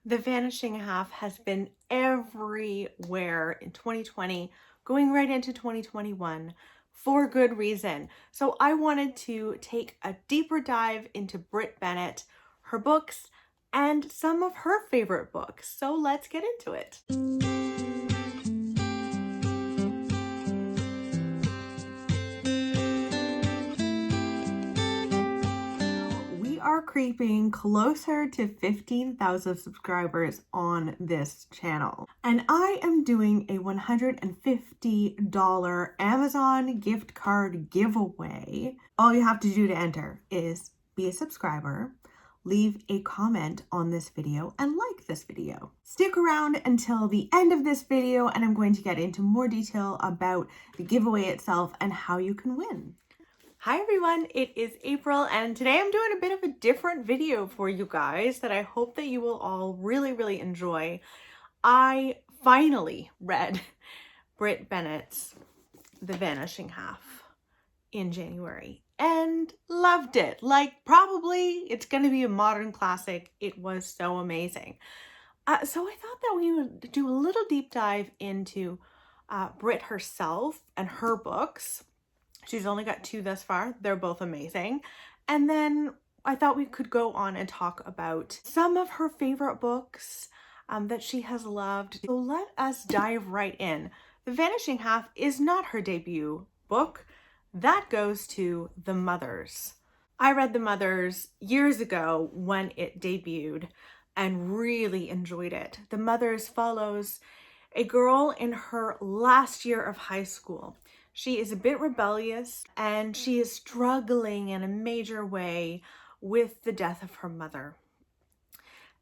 The Vanishing Half has been everywhere in 2020, going right into 2021 for good reason. So I wanted to take a deeper dive into Brit Bennett, her books, and some of her favorite books. So let's get into it. We are creeping closer to 15,000 subscribers on this channel. And I am doing a $150 Amazon gift card giveaway. All you have to do to enter is be a subscriber, leave a comment on this video, and like this video. Stick around until the end of this video and I'm going to get into more detail about the giveaway itself and how you can win. Hi everyone, it is April and today I'm doing a bit of a different video for you guys that I hope that you will all really enjoy. I finally read Brit Bennett's The Vanishing Half in January and loved it. Like, probably it's going to be a modern classic. It was so amazing. So I thought that we would do a little deep dive into Brit herself and her books. She's only got 2 thus far. They're both amazing. And then I thought we could go on and talk about some of her favorite books that she has loved. So let us dive right in. The Vanishing Half is not her debut book. That goes to The Mothers. I read The Mothers years ago when it debuted and really enjoyed it. The Mothers follows a girl in her last year of high school. She is a bit rebellious and she is struggling in a major way with the death of her mother.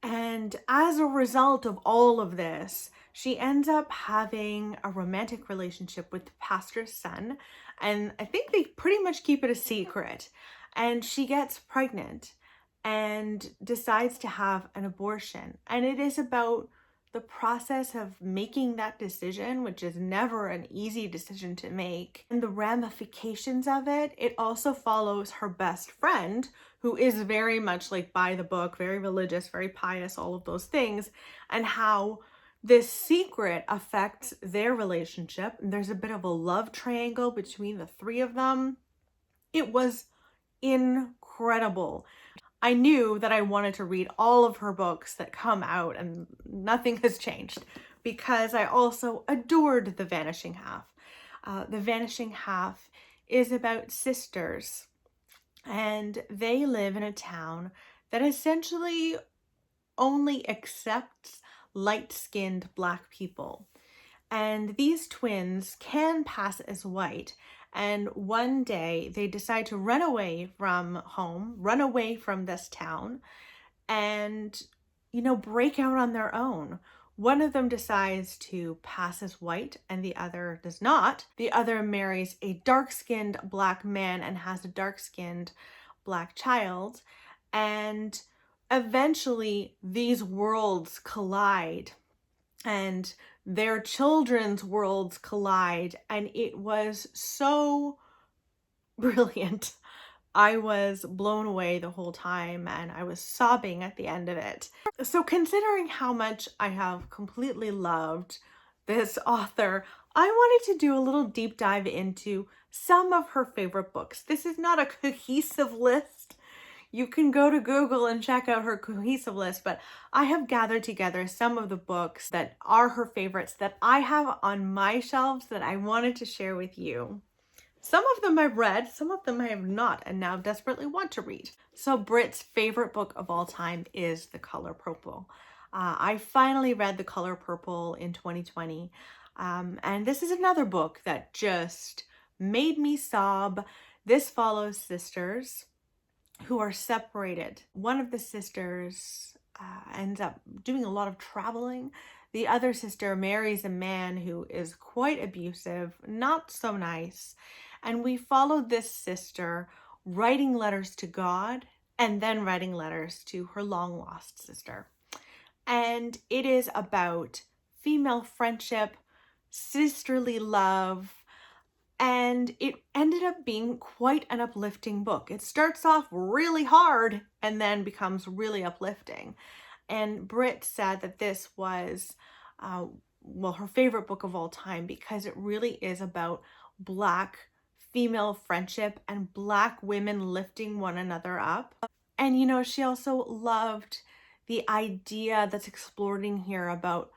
And as a result of all of this, she ends up having a romantic relationship with the pastor's son. And I think they pretty much keep it a secret. And she gets pregnant and decides to have an abortion. And it is about the process of making that decision, which is never an easy decision to make, and the ramifications of it. It also follows her best friend, who is very much like by the book, very religious, very pious, all of those things, and how this secret affects their relationship. And there's a bit of a love triangle between the 3 of them. It was incredible. I knew that I wanted to read all of her books that come out, and nothing has changed because I also adored The Vanishing Half. The Vanishing Half is about sisters, and they live in a town that essentially only accepts light-skinned Black people. And these twins can pass as white. And one day they decide to run away from home, run away from this town, and, break out on their own. One of them decides to pass as white and the other does not. The other marries a dark-skinned Black man and has a dark-skinned Black child. And eventually these worlds collide and their children's worlds collide, and it was so brilliant. I was blown away the whole time and I was sobbing at the end of it. So considering how much I have completely loved this author, I wanted to do a little deep dive into some of her favorite books. This is not a cohesive list. You can go to Google and check out her cohesive list, but I have gathered together some of the books that are her favorites that I have on my shelves that I wanted to share with you. Some of them I've read, some of them I have not, and now desperately want to read. So Brit's favorite book of all time is The Color Purple. I finally read The Color Purple in 2020, and this is another book that just made me sob. This follows sisters who are separated. One of the sisters ends up doing a lot of traveling. The other sister marries a man who is quite abusive, not so nice. And we followed this sister writing letters to God and then writing letters to her long lost sister. And it is about female friendship, sisterly love, and it ended up being quite an uplifting book. It starts off really hard and then becomes really uplifting. And Brit said that this was, well, her favorite book of all time because it really is about Black female friendship and Black women lifting one another up. And, you know, she also loved the idea that's explored in here about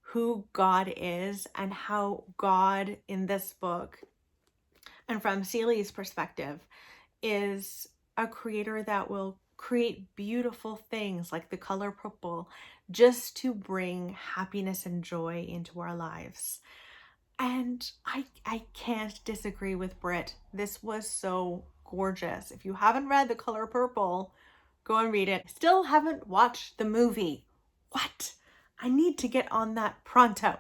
who God is and how God in this book, and from Celia's perspective, is a creator that will create beautiful things like the color purple just to bring happiness and joy into our lives. And I can't disagree with Brit. This was so gorgeous. If you haven't read The Color Purple, go and read it. Still haven't watched the movie. What? I need to get on that pronto.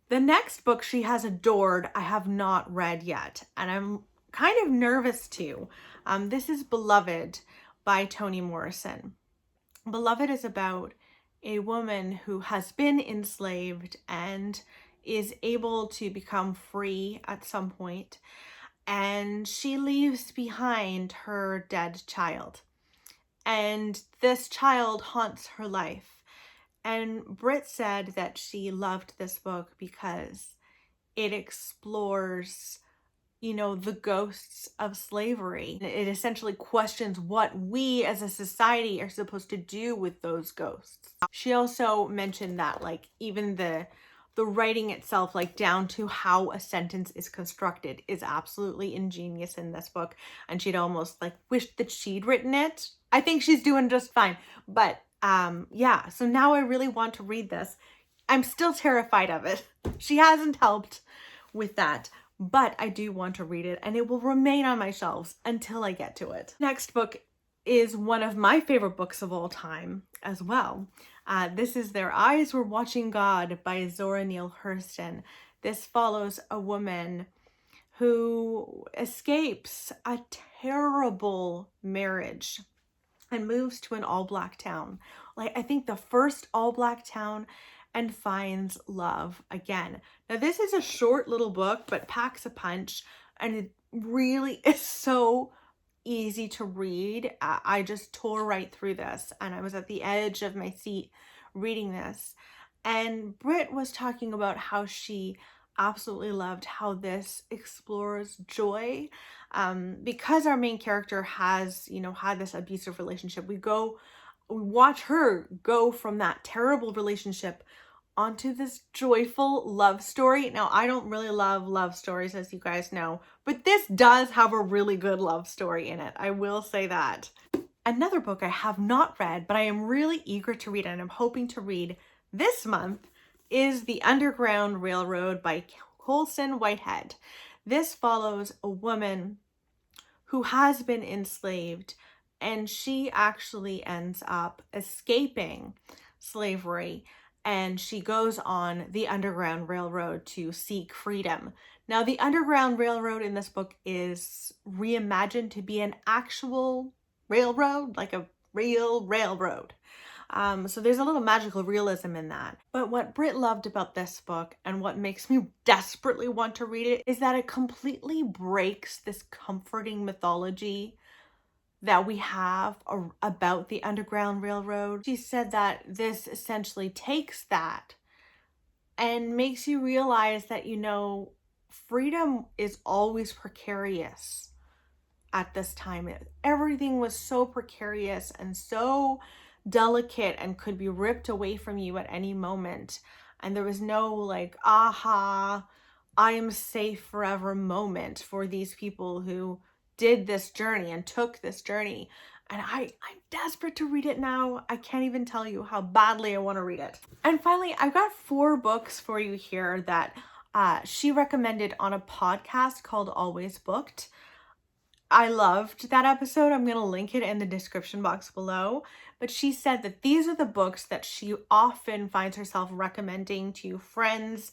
The next book she has adored, I have not read yet, and I'm kind of nervous to. This is Beloved by Toni Morrison. Beloved is about a woman who has been enslaved and is able to become free at some point, and she leaves behind her dead child. And this child haunts her life. And Brit said that she loved this book because it explores, you know, the ghosts of slavery. It essentially questions what we as a society are supposed to do with those ghosts. She also mentioned that, like, even the writing itself, like down to how a sentence is constructed, is absolutely ingenious in this book. And she'd almost like wished that she'd written it. I think she's doing just fine. But yeah, so now I really want to read this. I'm still terrified of it. She hasn't helped with that, but I do want to read it, and it will remain on my shelves until I get to it. Next book is one of my favorite books of all time as well. This is Their Eyes Were Watching God by Zora Neale Hurston. This follows a woman who escapes a terrible marriage and moves to an all-Black town. Like, I think the first all-Black town, and finds love again. Now, this is a short little book, but packs a punch, and it really is so easy to read. I just tore right through this, and I was at the edge of my seat reading this. And Brit was talking about how she absolutely loved how this explores joy, because our main character has, you know, had this abusive relationship. We watch her go from that terrible relationship onto this joyful love story. Now, I don't really love love stories, as you guys know, but this does have a really good love story in it. I will say that. Another book I have not read, but I am really eager to read and I'm hoping to read this month, is The Underground Railroad by Colson Whitehead. This follows a woman who has been enslaved, and she actually ends up escaping slavery, and she goes on the Underground Railroad to seek freedom. Now, the Underground Railroad in this book is reimagined to be an actual railroad, like a real railroad. So there's a little magical realism in that. But what Brit loved about this book, and what makes me desperately want to read it, is that it completely breaks this comforting mythology that we have about the Underground Railroad. She said that this essentially takes that and makes you realize that, you know, freedom is always precarious at this time. Everything was so precarious and so delicate and could be ripped away from you at any moment. And there was no like, aha, I am safe forever moment for these people who did this journey and took this journey. And I'm desperate to read it now. I can't even tell you how badly I want to read it. And finally, I've got 4 books for you here that she recommended on a podcast called Always Booked. I loved that episode. I'm going to link it in the description box below. But she said that these are the books that she often finds herself recommending to friends.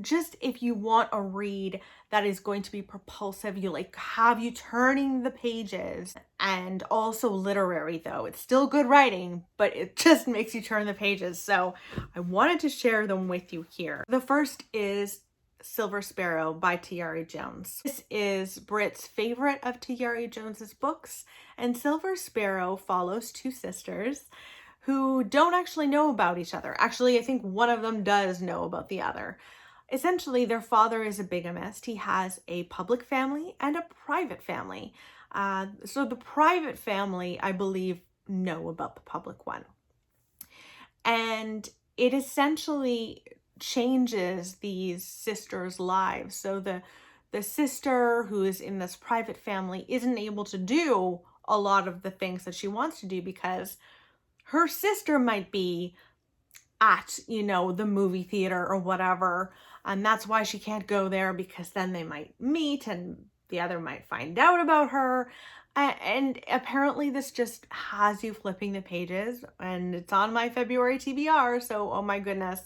Just if you want a read that is going to be propulsive, you like have you turning the pages, and also literary though. It's still good writing, but it just makes you turn the pages. So I wanted to share them with you here. The first is Silver Sparrow by Tayari Jones. This is Brit's favorite of Tayari Jones's books, and Silver Sparrow follows 2 sisters who don't actually know about each other. Actually, I think one of them does know about the other. Essentially, their father is a bigamist. He has a public family and a private family. So the private family, I believe, know about the public one. And it essentially changes these sisters' lives. So the sister who is in this private family isn't able to do a lot of the things that she wants to do because her sister might be at, you know, the movie theater or whatever. And that's why she can't go there, because then they might meet and the other might find out about her. And apparently this just has you flipping the pages, and it's on my February TBR. So, oh my goodness,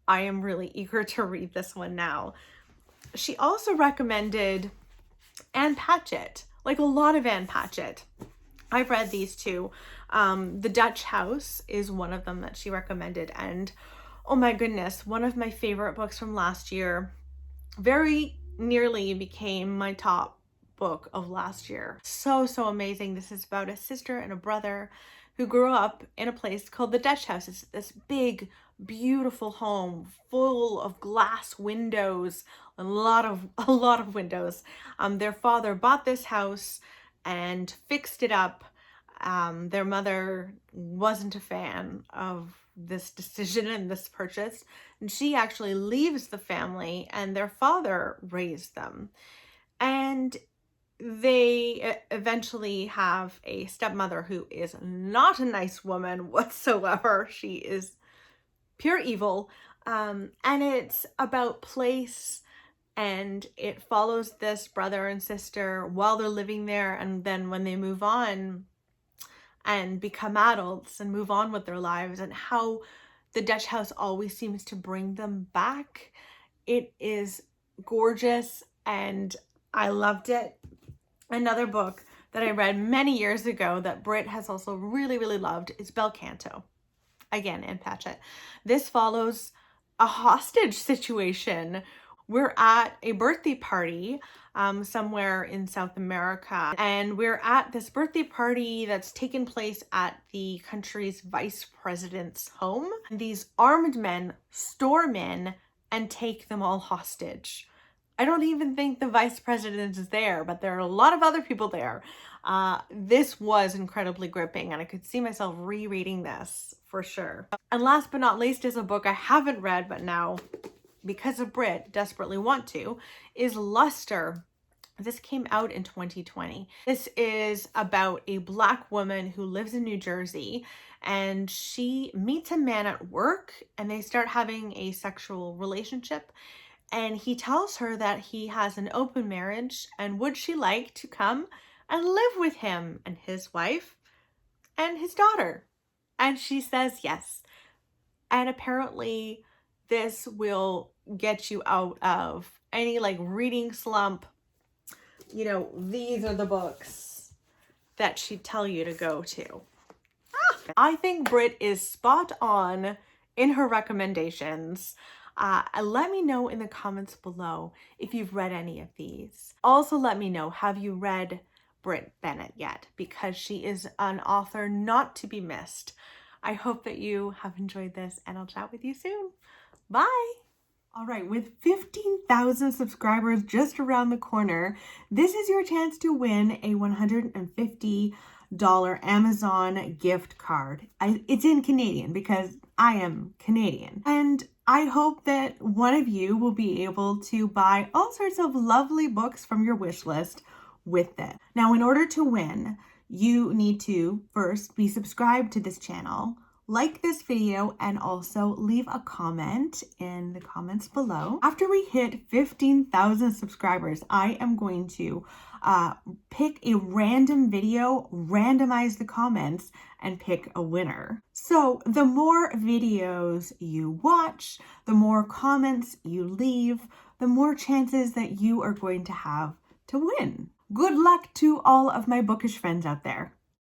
I am really eager to read this one now. She also recommended Anne Patchett, like a lot of Anne Patchett. I've read these two. The Dutch House is one of them that she recommended. And oh my goodness, one of my favorite books from last year. Very nearly became my top book of last year. So amazing. This is about a sister and a brother who grew up in a place called the Dutch House. It's this big, beautiful home full of glass windows, a lot of windows. Their father bought this house and fixed it up. Their mother wasn't a fan of this decision and this purchase, and she actually leaves the family, and their father raised them. And they eventually have a stepmother who is not a nice woman whatsoever. She is pure evil. And it's about place, and it follows this brother and sister while they're living there, and then when they move on and become adults and move on with their lives, and how the Dutch House always seems to bring them back. It is gorgeous, and I loved it. Another book that I read many years ago that Brit has also really loved is Bel Canto. Again, Anne Patchett. This follows a hostage situation. We're at a birthday party somewhere in South America, and we're at this birthday party that's taken place at the country's vice president's home. These armed men storm in and take them all hostage. I don't even think the vice president is there, but there are a lot of other people there. This was incredibly gripping, and I could see myself rereading this for sure. And last but not least is a book I haven't read, but now, because of Brit, desperately want to, is Luster. This came out in 2020. This is about a Black woman who lives in New Jersey, and she meets a man at work, and they start having a sexual relationship. And he tells her that he has an open marriage, and would she like to come and live with him and his wife and his daughter? And she says yes. And apparently this will get you out of any like reading slump. You know, these are the books that she'd tell you to go to. I think Brit is spot on in her recommendations. Let me know in the comments below if you've read any of these. Also, let me know, have you read Brit Bennett yet? Because she is an author not to be missed. I hope that you have enjoyed this, and I'll chat with you soon. Bye! All right, with 15,000 subscribers just around the corner, this is your chance to win a $150 Amazon gift card. It's in Canadian because I am Canadian. And I hope that one of you will be able to buy all sorts of lovely books from your wish list with it. Now, in order to win, you need to first be subscribed to this channel, like this video, and also leave a comment in the comments below. After we hit 15,000 subscribers, I am going to pick a random video, randomize the comments, and pick a winner. So the more videos you watch, the more comments you leave, the more chances that you are going to have to win. Good luck to all of my bookish friends out there.